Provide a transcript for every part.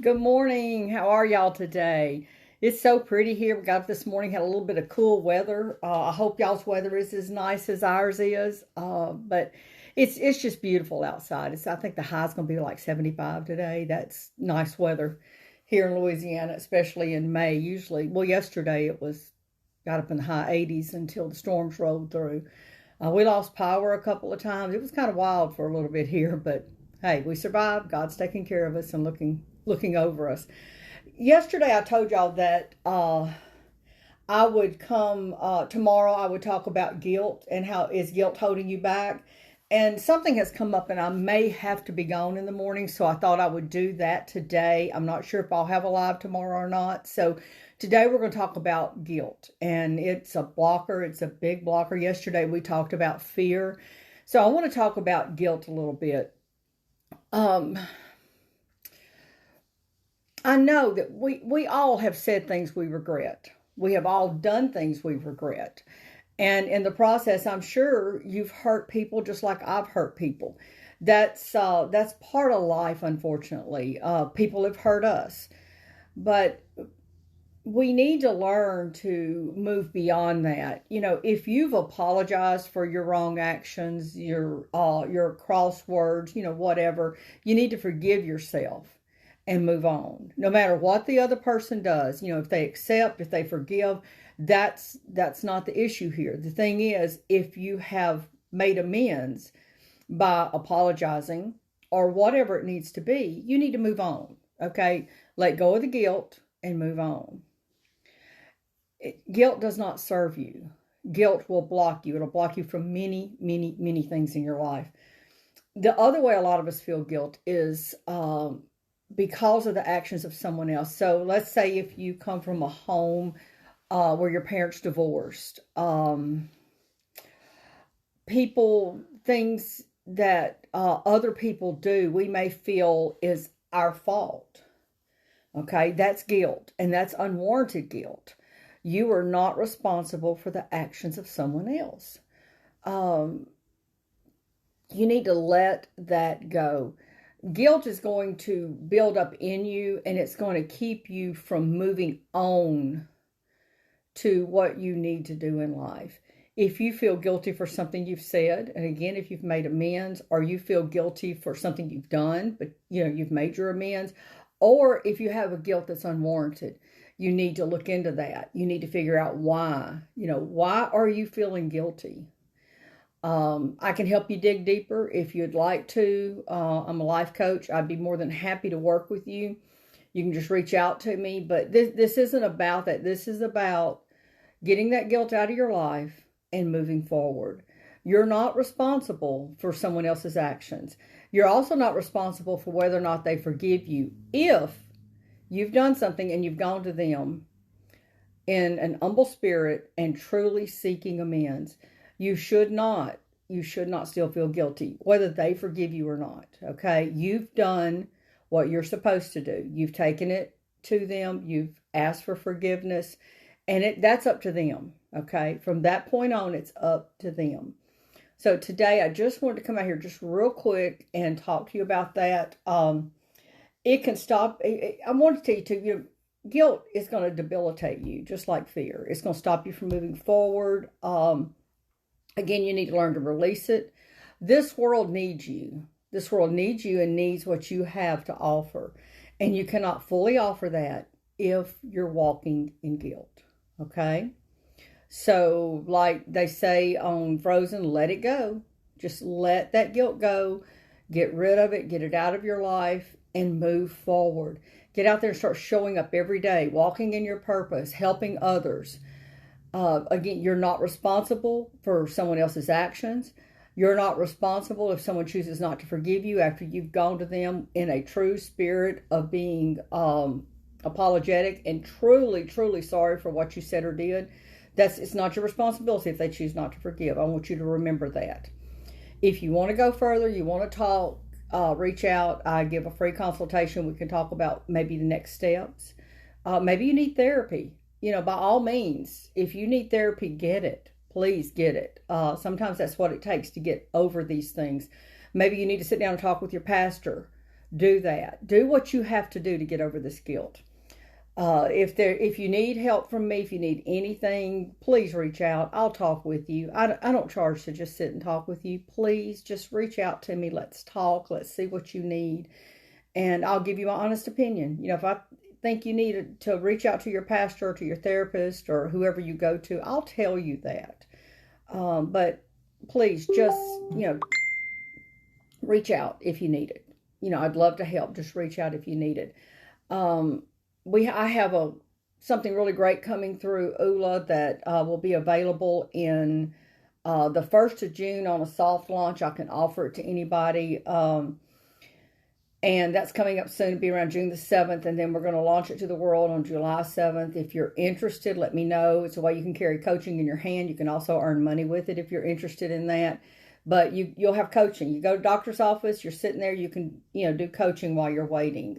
Good morning. How are y'all today? It's so pretty here. We got up this morning, had a little bit of cool weather. I hope y'all's weather is as nice as ours is. But it's just beautiful outside. I think the high's gonna be like 75 today. That's nice weather here in Louisiana, especially in May. Usually, well, yesterday it was got up in the high 80s until the storms rolled through. We lost power a couple of times. It was kind of wild for a little bit here, but hey, we survived. God's taking care of us and looking over us. Yesterday, I told y'all that I would come tomorrow. I would talk about guilt and how is guilt holding you back. And something has come up, and I may have to be gone in the morning, so I thought I would do that today. I'm not sure if I'll have a live tomorrow or not. So today we're going to talk about guilt, and it's a blocker. It's a big blocker. Yesterday we talked about fear. So I want to talk about guilt a little bit. I know that we all have said things we regret. We have all done things we regret. And in the process, I'm sure you've hurt people just like I've hurt people. That's part of life, unfortunately. People have hurt us. But we need to learn to move beyond that. You know, if you've apologized for your wrong actions, your crosswords, whatever, you need to forgive yourself and move on. No matter what the other person does, if they accept, if they forgive, that's not the issue here. The thing is, if you have made amends by apologizing or whatever it needs to be, you need to move on. Okay? Let go of the guilt and move on. Guilt does not serve you. Guilt will block you. It'll block you from many, many, many things in your life. The other way a lot of us feel guilt is because of the actions of someone else. So let's say if you come from a home where your parents divorced, things that other people do, we may feel is our fault. Okay, that's guilt, and that's unwarranted guilt. You are not responsible for the actions of someone else. You need to let that go. Guilt is going to build up in you, and it's going to keep you from moving on to what you need to do in life. If you feel guilty for something you've said, and again, if you've made amends, or you feel guilty for something you've done, but you've made your amends, or if you have a guilt that's unwarranted, you need to look into that. You need to figure out why. Why are you feeling guilty? I can help you dig deeper if you'd like to. I'm a life coach. I'd be more than happy to work with you. You can just reach out to me. But this isn't about that. This is about getting that guilt out of your life and moving forward. You're not responsible for someone else's actions. You're also not responsible for whether or not they forgive you. If you've done something and you've gone to them in an humble spirit and truly seeking amends, you should not still feel guilty, whether they forgive you or not. Okay? You've done what you're supposed to do. You've taken it to them. You've asked for forgiveness, and that's up to them. Okay? From that point on, it's up to them. So today, I just wanted to come out here just real quick and talk to you about that. It can stop. I want to tell you too, guilt is going to debilitate you, just like fear. It's going to stop you from moving forward. Again, you need to learn to release it. This world needs you. This world needs you and needs what you have to offer. And you cannot fully offer that if you're walking in guilt. Okay? So, like they say on Frozen, let it go. Just let that guilt go. Get rid of it. Get it out of your life and move forward. Get out there and start showing up every day, walking in your purpose, helping others. Again, you're not responsible for someone else's actions. You're not responsible if someone chooses not to forgive you after you've gone to them in a true spirit of being apologetic and truly, truly sorry for what you said or did. It's not your responsibility if they choose not to forgive. I want you to remember that. If you want to go further, you want to talk, reach out. I give a free consultation. We can talk about maybe the next steps. Maybe you need therapy. By all means, if you need therapy, get it. Please get it. Sometimes that's what it takes to get over these things. Maybe you need to sit down and talk with your pastor. do that. Do what you have to do to get over this guilt. If you need help from me, if you need anything, please reach out. I'll talk with you. I don't charge to just sit and talk with you. Please just reach out to me. Let's talk. Let's see what you need. And I'll give you my honest opinion. If I think you need to reach out to your pastor or to your therapist or whoever you go to, I'll tell you that. But please just, reach out if you need it. I'd love to help. Just reach out if you need it. I have something really great coming through ULA that will be available in the 1st of June on a soft launch. I can offer it to anybody. And that's coming up soon. It'll be around June the 7th. And then we're going to launch it to the world on July 7th. If you're interested, let me know. It's a way you can carry coaching in your hand. You can also earn money with it if you're interested in that. But you'll have coaching. You go to the doctor's office, you're sitting there, you can, do coaching while you're waiting.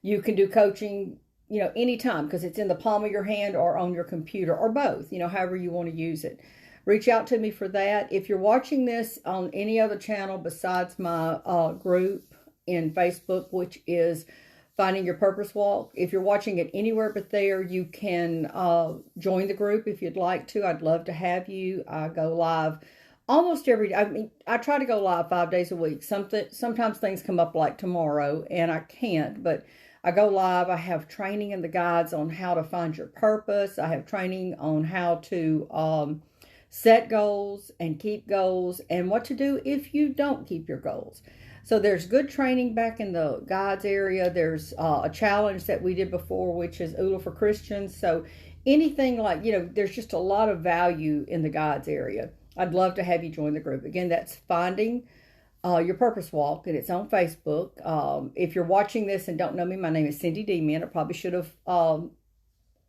You can do coaching, anytime because it's in the palm of your hand or on your computer or both, however you want to use it. Reach out to me for that. If you're watching this on any other channel besides my group in Facebook, which is Finding Your Purpose Walk, if you're watching it anywhere but there, you can join the group if you'd like to. I'd love to have you. I go live almost every day. I mean, I try to go live 5 days a week. Sometimes things come up like tomorrow and I can't, but I go live. I have training in the guides on how to find your purpose. I have training on how to set goals and keep goals and what to do if you don't keep your goals. So there's good training back in the guides area. There's a challenge that we did before, which is ULA for Christians. So anything like, there's just a lot of value in the guides area. I'd love to have you join the group. Again, that's Finding Your Purpose Walk, and it's on Facebook. If you're watching this and don't know me, my name is Cindy Demon. I probably should have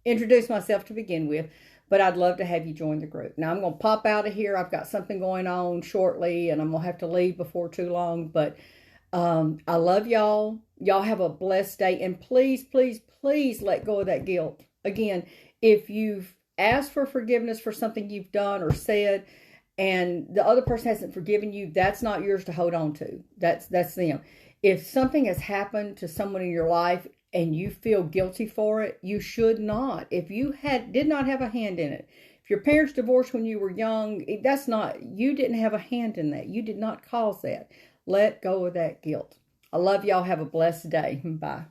introduced myself to begin with, but I'd love to have you join the group. Now, I'm going to pop out of here. I've got something going on shortly, and I'm going to have to leave before too long, but I love y'all. Y'all have a blessed day, and please, please, please let go of that guilt. Again, if you've asked for forgiveness for something you've done or said, and the other person hasn't forgiven you, that's not yours to hold on to. That's them. If something has happened to someone in your life and you feel guilty for it, you should not. If you did not have a hand in it, if your parents divorced when you were young, you didn't have a hand in that. You did not cause that. Let go of that guilt. I love y'all. Have a blessed day. Bye.